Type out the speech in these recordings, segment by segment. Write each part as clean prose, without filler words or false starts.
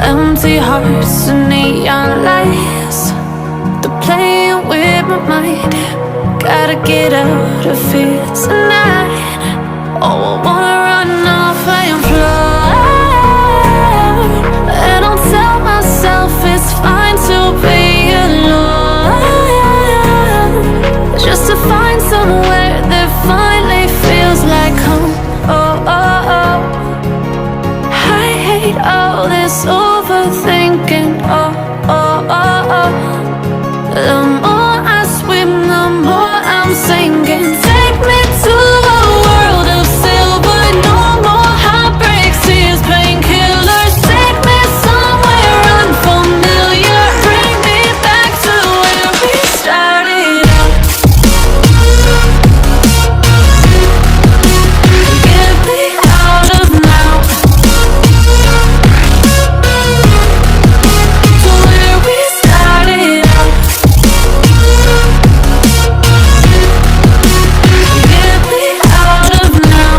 Empty hearts and neon lights, they're playing with my mind. Gotta get out of here tonight. Oh, I wanna run off and fly, and I'll tell myself it's fine to be alone, just to find somewhere that finally feels like home. Oh, oh, oh. I hate all this overthinking. Oh, oh, oh, oh. The more I swim, the more I'm sinking. Take me to a world of silver, no more heartbreaks, tears, painkillers. Take me somewhere unfamiliar, bring me back to where we started out. Get me out of now, to where we started out. Get me out of now,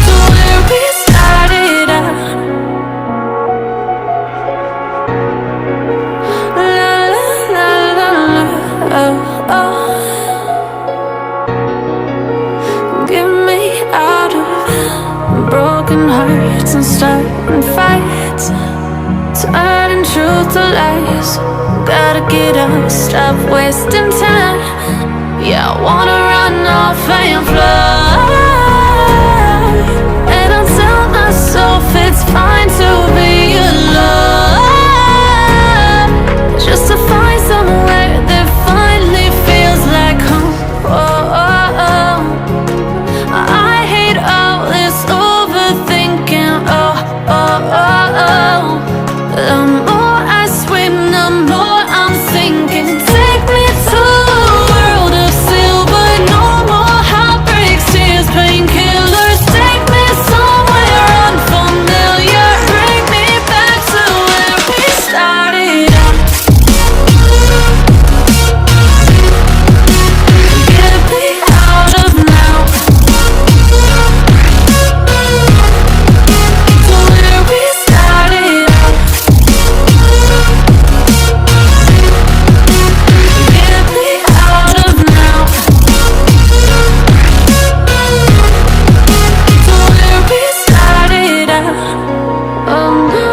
to where we started out. La la la la la, oh, oh. Get me out of broken hearts and starting fights, turning truth to lies. Gotta get up, stop wasting time. Yeah, I wanna run off and fly, and I'll tell myself it's fine to be alone, just to find somewhere that finally feels like home. Oh, oh, oh. I hate all this overthinking. Oh, oh, oh, oh. The more I swim, the more I'm sinking. Take me to a world of silver, no more heartbreaks, tears, painkillers. Take me somewhere unfamiliar, bring me back to where we started out. Get me out of now, to where we started out. Get me out of now, to where we started out. Oh no,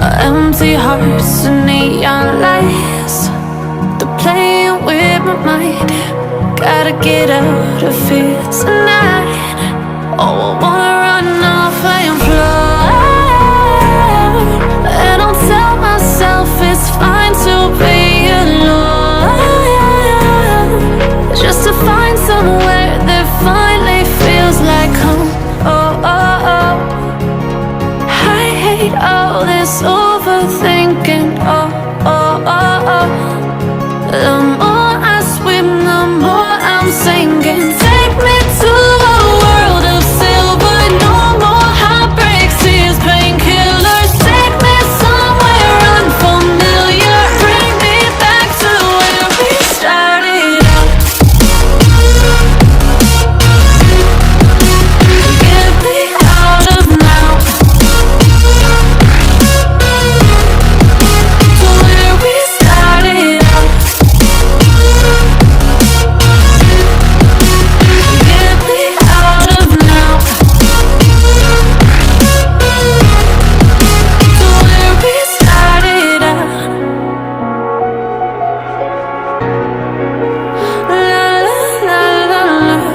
oh, empty hearts and neon lights, they're playing with my mind. Gotta get out of here tonight. Oh, I wanna